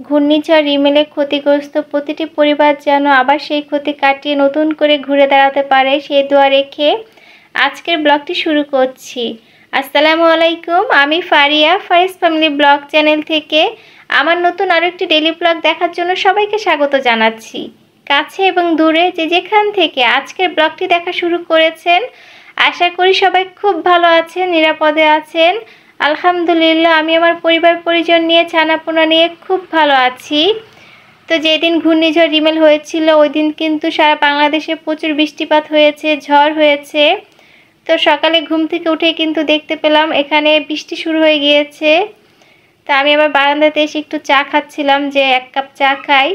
ঘূর্ণিঝড় রিমেলে ক্ষতিগ্রস্ত প্রতিটি পরিবার যেন আবার সেই ক্ষতি কাটিয়ে নতুন করে ঘুরে দাঁড়াতে পারে সেই দোয়া রেখে আজকের ব্লগটি শুরু করছি। আসসালামু আলাইকুম, আমি Faria, Faris family blog channel থেকে আমার নতুন আরও একটি ডেইলি ব্লগ দেখার জন্য সবাইকে স্বাগত জানাচ্ছি। কাছে এবং দূরে যে যেখান থেকে আজকের ব্লগটি দেখা শুরু করেছেন, আশা করি সবাই খুব ভালো আছেন, নিরাপদে আছেন। আলহামদুলিল্লাহ, আমি আমার পরিবার পরিজন নিয়ে ছানাপোনা নিয়ে খুব ভালো আছি। তো যেদিন ঘূর্ণিঝড় রিমেল হয়েছিল ওই দিন কিন্তু সারা বাংলাদেশে প্রচুর বৃষ্টিপাত হয়েছে, ঝড় হয়েছে। তো সকালে ঘুম থেকে উঠে কিন্তু দেখতে পেলাম এখানে বৃষ্টি শুরু হয়ে গিয়েছে। তো আমি আবার বারান্দাতে এসে একটু চা খাচ্ছিলাম, যে এক কাপ চা খাই।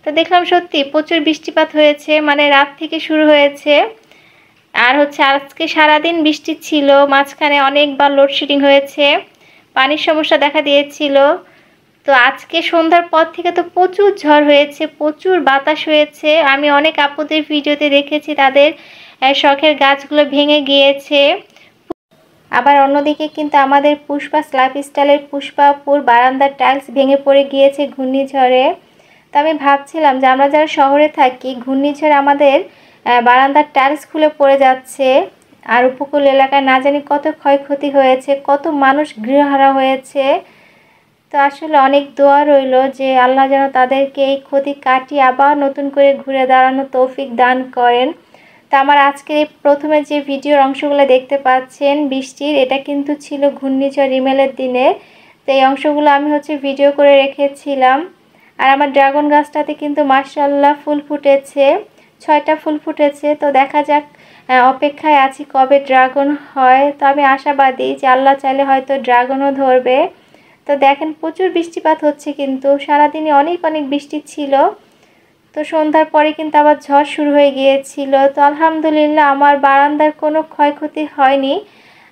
তো দেখলাম সত্যি প্রচুর বৃষ্টিপাত হয়েছে, মানে রাত থেকে শুরু হয়েছে। আর আজকে সারাদিন বৃষ্টি ছিল, মাঝখানে অনেকবার লোডশেডিং হয়েছে, পানির সমস্যা দেখা দিয়েছিল। তো আজকে সন্ধ্যার পর থেকে তো প্রচুর ঝড় হয়েছে, প্রচুর বাতাস হয়েছে। আমি অনেক আপুদের ভিডিওতে দেখেছি তাদের শখের গাছগুলো ভেঙে গিয়েছে। আবার অন্যদিকে কিন্তু আমাদের পুষ্পা লাইফস্টাইলের পুষ্পাপুর বারান্দার টাইলস ভেঙে পড়ে গিয়েছে ঘূর্ণিঝড়ে। তো আমি ভাবছিলাম যে আমরা যারা শহরে থাকি, ঘূর্ণিঝড়ে আমাদের বারান্দার টাইলস খুলে পড়ে যাচ্ছে। আর উপকূল এলাকায় না জানি কত ক্ষয়ক্ষতি হয়েছে, কত মানুষ গৃহহারা হয়েছে। তো আসলে অনেক দোয়া রইল যে আল্লাহ যেন তাদেরকে এই ক্ষতি কাটিয়ে আবার নতুন করে ঘুরে দাঁড়ানো তৌফিক দান করেন। তো আমার আজকে প্রথমে যে ভিডিওর অংশগুলো দেখতে পাচ্ছেন বৃষ্টির, এটা কিন্তু ছিল ঘূর্ণিঝড় রিমেলের দিনে। তো এই অংশগুলো আমি ভিডিও করে রেখেছিলাম। আর আমার ড্রাগন গাছটাতে কিন্তু মাশাআল্লাহ ফুল ফুটেছে, 6টা ফুল ফুটেছে। তো দেখা যাক, অপেক্ষায় আছি কবে ড্রাগন হয়। তো আমি আশাবাদী যে আল্লাহ চাইলে হয়তো ড্রাগনও ধরবে। তো দেখেন প্রচুর বৃষ্টিপাত হচ্ছে, কিন্তু সারাদিনে অনেক অনেক বৃষ্টি ছিল। তো সন্ধ্যার পরে কিন্তু আবার ঝড় শুরু হয়ে গিয়েছিল। তো আলহামদুলিল্লাহ আমার বারান্দার কোনো ক্ষয়ক্ষতি হয়নি,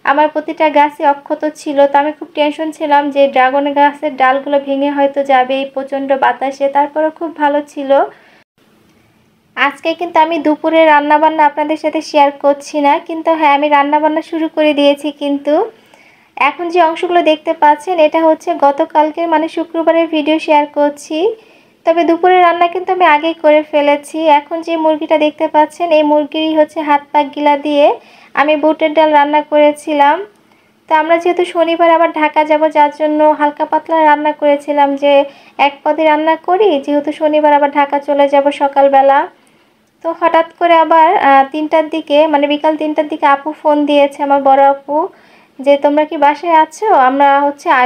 আমার প্রতিটা গাছই অক্ষত ছিল। তো আমি খুব টেনশন ছিলাম যে ড্রাগন গাছের ডালগুলো ভেঙে হয়তো যাবে এই প্রচণ্ড বাতাসে, তারপরেও খুব ভালো ছিল। আজকে কিন্তু আমি দুপুরে রান্নাবান্না আপনাদের সাথে শেয়ার করছি না, কিন্তু হ্যাঁ আমি রান্নাবান্না শুরু করে দিয়েছি। কিন্তু এখন যে অংশগুলো দেখতে পাচ্ছেন এটা গতকালকের মানে শুক্রবারের ভিডিও শেয়ার করছি। তবে দুপুরের রান্না কিন্তু আমি আগেই করে ফেলেছি। এখন যে মুরগিটা দেখতে পাচ্ছেন এই মুরগিরই হাত পা গিলা দিয়ে আমি বুটের ডাল রান্না করেছিলাম। তো আমরা যেহেতু শনিবার আবার ঢাকা যাব, যার জন্য হালকা পাতলা রান্না করেছিলাম, যে এক পদে রান্না করি, যেহেতু শনিবার আবার ঢাকা চলে যাব সকালবেলা। তো হঠাৎ করে আবার 3টার দিকে মানে বিকাল 3টার দিকে আপু ফোন দিয়েছে, আমার বড় আপু, যে তোমরা কি বাসায় আছো, আমরা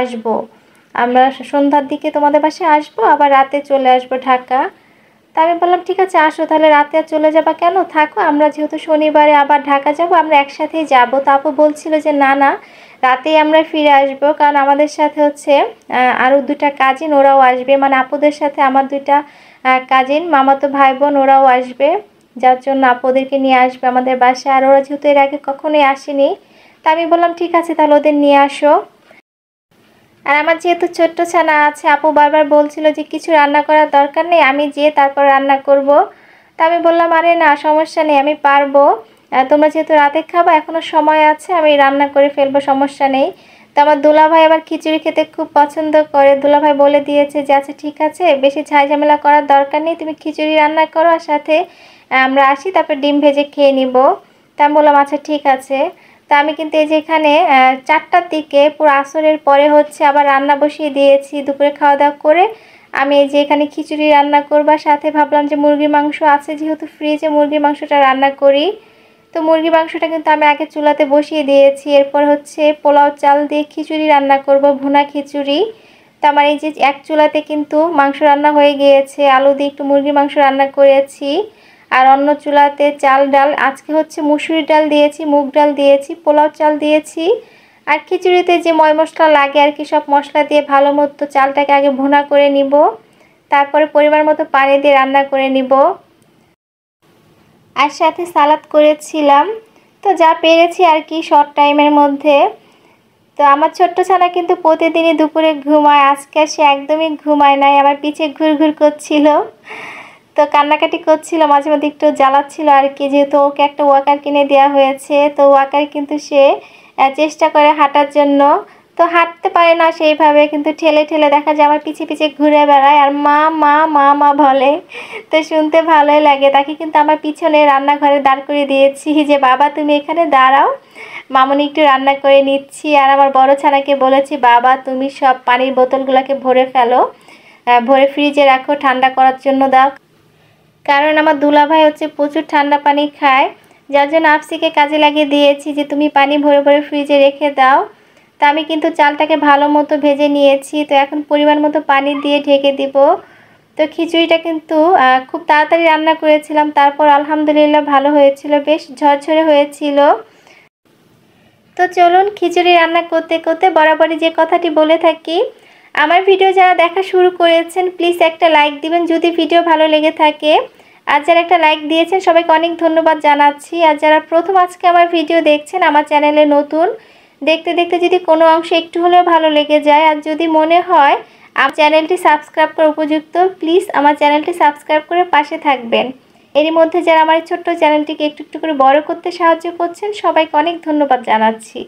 আসবো, আমরা সন্ধ্যার দিকে তোমাদের বাসায় আসবো, আবার রাতে চলে আসবো ঢাকা। তা আমি বললাম ঠিক আছে আসো, তাহলে রাতে আর চলে যাবা কেন, থাকো, আমরা যেহেতু শনিবারে আবার ঢাকা যাব আমরা একসাথেই যাব। তো আপু বলছিল যে না না, রাতেই আমরা ফিরে আসবো, কারণ আমাদের সাথে আরও 2টা কাজিন ওরাও আসবে, মানে আপুদের সাথে আমার 2টা কাজিন মামাতো ভাই বোন ওরাও আসবে, যার জন্য আপুদেরকে নিয়ে আসবে আমাদের বাসায়। আর ওরা যেহেতু এর আগে কখনোই আসেনি, তা আমি বললাম ঠিক আছে তাহলে ওদের নিয়ে আসো। আর আমার যেহেতু ছোট্ট ছানা আছে, আপু বারবার বলছিল যে কিছু রান্না করার দরকার নেই, আমি যেয়ে তারপর রান্না করব। তা আমি বললাম আরে না সমস্যা নেই, আমি পারবো, তোমরা যেহেতু রাতে খাবা এখনও সময় আছে, আমি রান্না করে ফেলবো, সমস্যা নেই। তো আমার দুলাভাই আবার খিচুড়ি খেতে খুব পছন্দ করে, দুলাভাই বলে দিয়েছে যে আচ্ছা ঠিক আছে, বেশি ঝামেলা করার দরকার নেই, তুমি খিচুড়ি রান্না করো, আর সাথে আমরা আসি তারপর ডিম ভেজে খেয়ে নিব। তা আমি বললাম আচ্ছা ঠিক আছে। তা আমি কিন্তু এই যে এখানে 4টার দিকে পুরো আসরের পরে আবার রান্না বসিয়ে দিয়েছি। দুপুরে খাওয়া দাওয়া করে আমি এই যে এখানে খিচুড়ি রান্না করবার সাথে ভাবলাম যে মুরগির মাংস আছে, যেহেতু ফ্রিজে মুরগির মাংসটা রান্না করি। তো মুরগির মাংসটা কিন্তু আমি আগে চুলাতে বসিয়ে দিয়েছি, এরপর পোলাও চাল দিয়ে খিচুড়ি রান্না করব, ভুনা খিচুড়ি। তো আমার এই যে এক চুলাতে কিন্তু মাংস রান্না হয়ে গিয়েছে, আলু দিয়ে একটু মুরগির মাংস রান্না করেছি। আর অন্য চুলাতে চাল ডাল, আজকে মুসুরি ডাল দিয়েছি, মুগ ডাল দিয়েছি, পোলাও চাল দিয়েছি। আর খিচুড়িতে যে ময় মশলা লাগে আর কি, সব মশলা দিয়ে ভালো মতো চালটাকে আগে ভুনা করে নিব, তারপরে পরিমাণ মতো পানি দিয়ে রান্না করে নিব। আর সাথে সালাদ করেছিলাম। তো যা পেরেছি আর কি শর্ট টাইমের মধ্যে। তো তো আমার ছোট্ট ছানা কিন্তু প্রতিদিনই দুপুরে ঘুমায়, আজকে সে একদমই ঘুমায় নাই, আমার পিছে ঘুরঘুর করছিল। তো কান্নাকাটি করছিল, মাঝে মধ্যে একটু জ্বালাচ্ছিল আর কি, যেহেতু ওকে একটা ওয়াকার কিনে দেওয়া হয়েছে। তো ওয়াকার কিন্তু সে চেষ্টা করে হাঁটার জন্য, তো হাঁটতে পারে না সেইভাবে, কিন্তু ঠেলে ঠেলে দেখা যায় আমার পিছে পিছে ঘুরে বেড়ায় আর মা মা মা মা বলে। তো শুনতে ভালোই লাগে। তাকে কিন্তু আমার পিছনে রান্নাঘরে দাঁড় করিয়ে দিয়েছি যে বাবা তুমি এখানে দাঁড়াও, মামুনি একটু রান্না করে নিচ্ছি। আর আমার বড় ছানাকে বলেছি বাবা তুমি সব পানির বোতলগুলোকে ভরে ফেলো, ভরে ফ্রিজে রাখো, ঠান্ডা করার জন্য দাও। কারণ আমার দুলাভাই হচ্ছে প্রচুর ঠান্ডা পানি খায়, যার জন্য আফসিকে কাজে লাগিয়ে দিয়েছি যে তুমি পানি ভরে ভরে ফ্রিজে রেখে দাও। তো আমি কিন্তু চালটাকে ভালো মতো ভেজে নিয়েছি। তো এখন পরিমাণ মতো পানি দিয়ে ঢেকে দিব। তো খিচুড়িটা কিন্তু খুব তাড়াতাড়ি রান্না করেছিলাম, তারপর আলহামদুলিল্লাহ ভালো হয়েছিল, বেশ ঝরঝরে হয়েছিল। তো চলুন খিচুড়ি রান্না করতে করতে বরাবরই যে কথাটি বলে থাকি, আমার ভিডিও যারা দেখা শুরু করেছেন প্লিজ একটা লাইক দিবেন যদি ভিডিও ভালো লেগে থাকে। আর যারা একটা লাইক দিয়েছেন সবাইকে অনেক ধন্যবাদ জানাচ্ছি। আর যারা প্রথম আজকে আমার ভিডিও দেখছেন, আমার চ্যানেলে নতুন, দেখতে দেখতে যদি কোনো অংশ একটু হলেও ভালো লেগে যায় আর যদি মনে হয় আমার চ্যানেলটি সাবস্ক্রাইব করা উপযুক্ত, প্লিজ আমার চ্যানেলটি সাবস্ক্রাইব করে পাশে থাকবেন। এরই মধ্যে যারা আমার ছোট্ট চ্যানেলটিকে একটু একটু করে বড় করতে সাহায্য করছেন সবাইকে অনেক ধন্যবাদ জানাচ্ছি।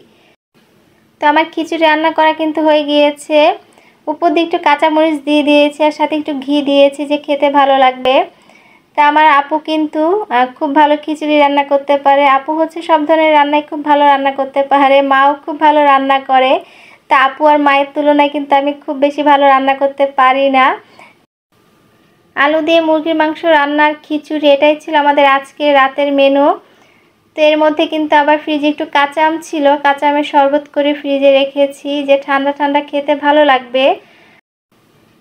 তো আমার খিচুড়ি রান্না করা কিন্তু হয়ে গিয়েছে, উপর দিয়ে একটু কাঁচামরিচ দিয়ে দিয়েছি আর সাথে একটু ঘি দিয়েছি যে খেতে ভালো লাগবে। তা আমার আপু কিন্তু খুব ভালো খিচুড়ি রান্না করতে পারে। আপু হচ্ছে সব ধরনের রান্নাই খুব ভালো রান্না করতে পারে, মাও খুব ভালো রান্না করে। তা আপু আর মায়ের তুলনায় কিন্তু আমি খুব বেশি ভালো রান্না করতে পারি না। আলু দিয়ে মুরগির মাংস রান্নার খিচুড়ি এটাই ছিল আমাদের আজকে রাতের মেনু। তো এর মধ্যে কিন্তু আবার ফ্রিজে একটু কাঁচা আম ছিল, কাঁচা আমের শরবত করে ফ্রিজে রেখেছি যে ঠান্ডা ঠান্ডা খেতে ভালো লাগবে।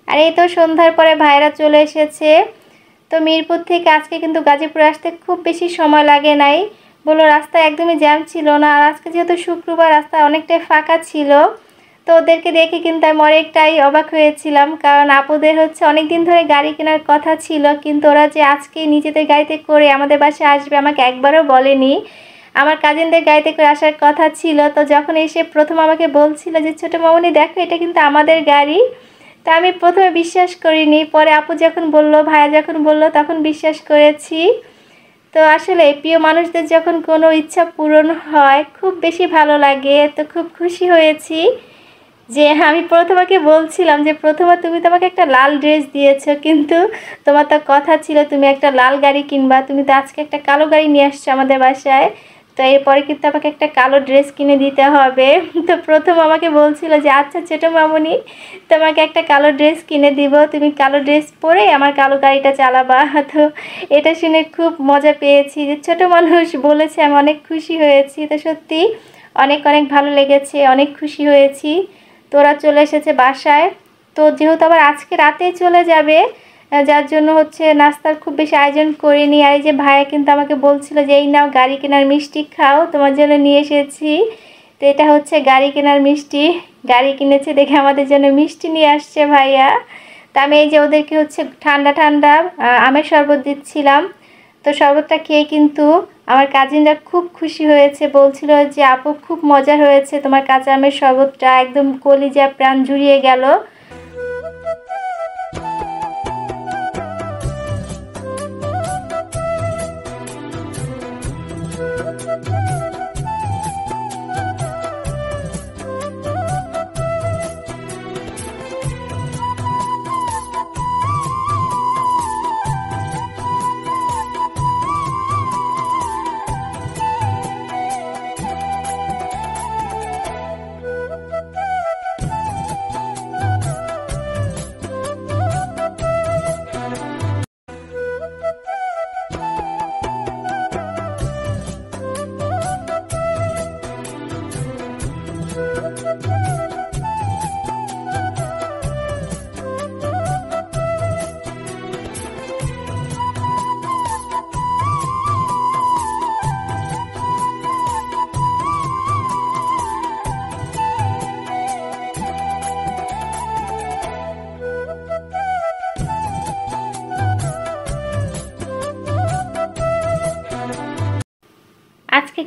আর এই তো সন্ধ্যার পরে ভাইরা চলে এসেছে। তো মিরপুর থেকে আজকে কিন্তু গাজীপুর আসতে খুব বেশি সময় লাগে নাই, বলো রাস্তায় একদমই জ্যাম ছিল না। আর আজকে যেহেতু শুক্রবার রাস্তা অনেকটাই ফাঁকা ছিল, তো ওদেরকে দেখে কিন্তু আমি অনেকটাই অবাক হয়েছিলাম, কারণ আপুদের হচ্ছে অনেক দিন ধরে গাড়ি কেনার কথা ছিল, কিন্তু ওরা যে আজকে নিজেদের গাড়িতে করে আমাদের বাসায় আসবে আমাকে একবারও বলেনি। আমার কাজিনদের গাড়িতে করে আসার কথা ছিল। তো যখন এসে প্রথম আমাকে বলছিল যে ছোটো মামুনি দেখো এটা কিন্তু আমাদের গাড়ি, তা আমি প্রথমে বিশ্বাস করিনি, পরে আপু যখন বলল, ভাইয়া যখন বলল তখন বিশ্বাস করেছি। তো আসলে প্রিয় মানুষদের যখন কোনো ইচ্ছা পূরণ হয় খুব বেশি ভালো লাগে। তো খুব খুশি হয়েছি যে আমি প্রথমাকে বলছিলাম যে প্রথমে তুমি তো আমাকে একটা লাল ড্রেস দিয়েছো, কিন্তু তোমার তো কথা ছিল তুমি একটা লাল গাড়ি কিনবা, তুমি তো আজকে একটা কালো গাড়ি নিয়ে আসছো আমাদের বাসায়, তো এরপরে কিন্তু আমাকে একটা কালো ড্রেস কিনে দিতে হবে। তো প্রথম আমাকে বলছিল যে আচ্ছা ছোটো মামুনি তোমাকে একটা কালো ড্রেস কিনে দিব, তুমি কালো ড্রেস পরে আমার কালো গাড়িটা চালাবা। তো এটা শুনে খুব মজা পেয়েছি যে ছোটো মানুষ বলেছে, আমি অনেক খুশি হয়েছি। তো সত্যি অনেক অনেক ভালো লেগেছে, অনেক খুশি হয়েছি। তোরা চলে এসেছে বাসায়। তো যেহেতু আবার আজকে রাতেই চলে যাবে, যার জন্য হচ্ছে নাস্তার খুব বেশি আয়োজন করিনি। আর এই যে ভাইয়া কিন্তু আমাকে বলছিল যে এই নাও গাড়ি কেনার মিষ্টি খাও, তোমার জন্য নিয়ে এসেছি। তো এটা হচ্ছে গাড়ি কেনার মিষ্টি, গাড়ি কিনেছে দেখে আমাদের জন্য মিষ্টি নিয়ে আসছে ভাইয়া। তা আমি এই যে ওদেরকে হচ্ছে ঠান্ডা ঠান্ডা আমের শরবত দিচ্ছিলাম। তো শরবতটা খেয়ে কিন্তু আমার কাজিনরা খুব খুশি হয়েছে, বলছিল যে আপু খুব মজা হয়েছে, তোমার কাঁচা আমের শরবতটা একদম কলিজা প্রাণ জুড়িয়ে গেল।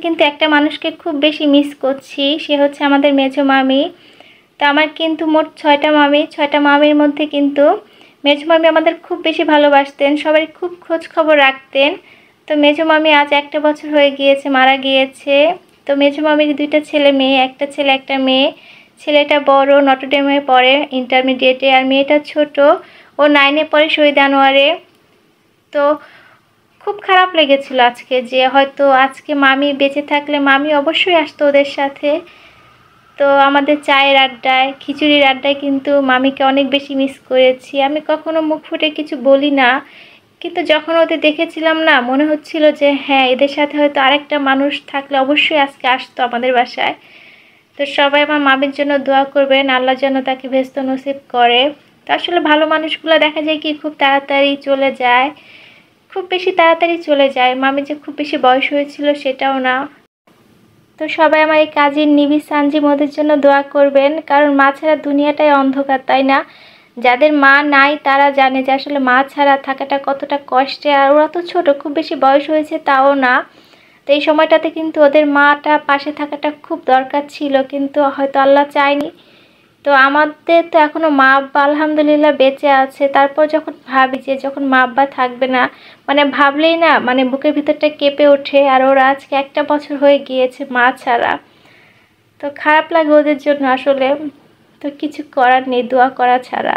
কিন্তু একটা মানুষকে খুব বেশি মিস করছি, সে হচ্ছে আমাদের মেজো মামি। তো আমার কিন্তু মোট 6টা মামি, 6টা মামির মধ্যে কিন্তু মেজো মামি আমাদের খুব বেশি ভালোবাসতেন, সবাই খুব খোঁজ খবর রাখতেন। তো মেজো মামি আজ 1 বছর হয়ে গিয়েছে, মারা গিয়েছে। তো মেজো মামির 2টা ছেলে মেয়ে, একটা ছেলে একটা মেয়ে। ছেলেটা বড়, নটরডেমে পড়ে ইন্টারমিডিয়েটে, আর মেয়েটা ছোট, ও 9-এ পড়ে শহীদ আনোয়ারে। তো খুব খারাপ লেগেছিল আজকে, যে হয়তো আজকে মামি বেঁচে থাকলে মামি অবশ্যই আসতো ওদের সাথে। তো আমাদের চায়ের আড্ডায়, খিচুড়ির আড্ডায় কিন্তু মামিকে অনেক বেশি মিস করেছি। আমি কখনো মুখ ফুটে কিছু বলি না, কিন্তু যখন ওদের দেখেছিলাম না, মনে হচ্ছিল যে হ্যাঁ, এদের সাথে হয়তো আরেকটা মানুষ থাকলে অবশ্যই আজকে আসতো আমাদের বাসায়। তো সবাই আমার মামির জন্য দোয়া করবেন, আল্লাহ যেন তাকে ভেস্ত নসিব করে। তো আসলে ভালো মানুষগুলো দেখা যায় কি খুব তাড়াতাড়ি চলে যায়, খুব বেশি তাড়াতাড়ি চলে যায়। মামি যে খুব বেশি বয়স হয়েছিল সেটাও না। তো সবাই আমার এই কাজিন নিবি সানজিম ওদের জন্য দোয়া করবেন, কারণ মা ছাড়া দুনিয়াটাই অন্ধকার, তাই না? যাদের মা নাই তারা জানে যে আসলে মা ছাড়া থাকাটা কতটা কষ্টে। আর ওরা তো ছোট, খুব বেশি বয়স হয়েছে তাও না। তো এই সময়টাতে কিন্তু ওদের মাটা পাশে থাকাটা খুব দরকার ছিল, কিন্তু হয়তো আল্লাহ চায়নি। তো আমাদের তো এখনও মা আব্বা আলহামদুলিল্লাহ বেঁচে আছে। তারপর যখন ভাবি যে যখন মা আব্বা থাকবে না, মানে ভাবলেই না মানে বুকের ভিতরটা কেঁপে ওঠে। আর ওরা আজকে 1 বছর হয়ে গিয়েছে মা ছাড়া। তো খারাপ লাগে ওদের জন্য আসলে। তো কিছু করার নেই, দোয়া করা ছাড়া।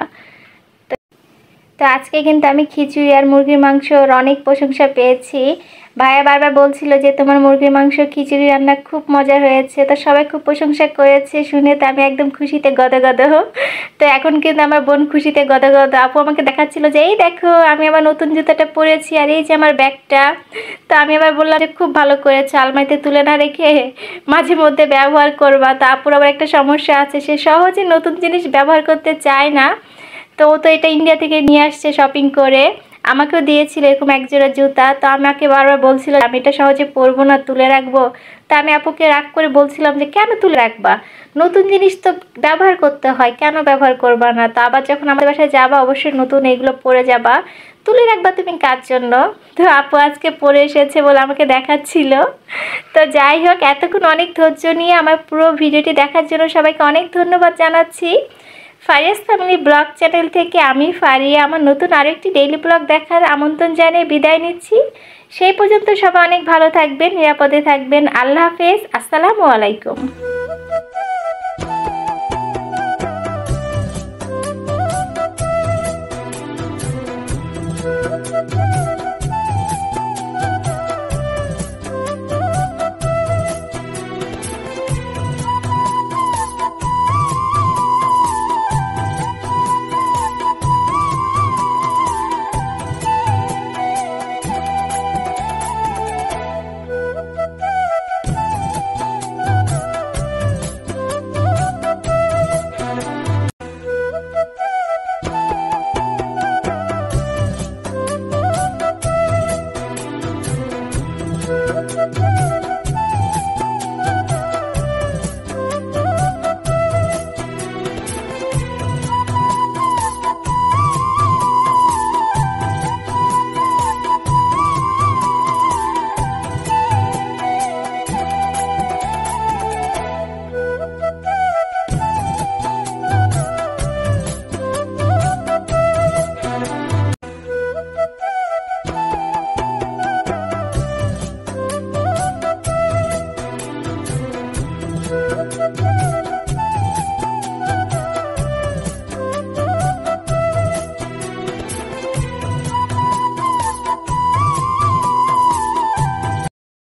তো আজকে কিন্তু আমি খিচুড়ি আর মুরগির মাংসর অনেক প্রশংসা পেয়েছি। ভাইয়া বারবার বলছিল যে তোমার মুরগির মাংস খিচুড়ি রান্না খুব মজা হয়েছে। তো সবাই খুব প্রশংসা করেছে শুনে তো আমি একদম খুশিতে গদগদ। তো এখন কিন্তু আমার বোন খুশিতে গদগদ। আপু আমাকে দেখাচ্ছিল যে এই দেখো আমি আমার নতুন জুতাটা পরেছি, আর এই যে আমার ব্যাগটা। তো আমি আবার বললাম যে খুব ভালো করেছে, আলমারিতে তুলে না রেখে মাঝে মধ্যে ব্যবহার করবা। তো আপুর আবার একটা সমস্যা আছে, সে সহজে নতুন জিনিস ব্যবহার করতে চায় না। তো ও তো এটা ইন্ডিয়া থেকে নিয়ে আসছে শপিং করে, আমাকেও দিয়েছিল এরকম একজোড়া জুতা। তো আমাকে বারবার বলছিল আমি এটা সহজে পরবো না, তুলে রাখবো। তা আমি আপুকে রাগ করে বলছিলাম যে কেন তুলে রাখবা, নতুন জিনিস তো ব্যবহার করতে হয়, কেন ব্যবহার করবা না? তো আবার যখন আমাদের বাসায় যাবা অবশ্যই নতুন এগুলো পরে যাবা, তুলে রাখবা তুমি কার জন্য? তো আপু আজকে পরে এসেছে বলে আমাকে দেখাচ্ছিল। তো যাই হোক, এতক্ষণ অনেক ধৈর্য নিয়ে আমার পুরো ভিডিওটি দেখার জন্য সবাইকে অনেক ধন্যবাদ জানাচ্ছি। ফারিয়াস ফ্যামিলি ব্লগ চ্যানেল থেকে আমি ফারিয়া আমার নতুন আরেকটি ডেইলি ব্লগ দেখার আমন্ত্রণ জানিয়ে বিদায় নিচ্ছি। সেই পর্যন্ত সবাই অনেক ভালো থাকবেন, নিরাপদে থাকবেন। আল্লাহ হাফেজ, আসসালামু আলাইকুম।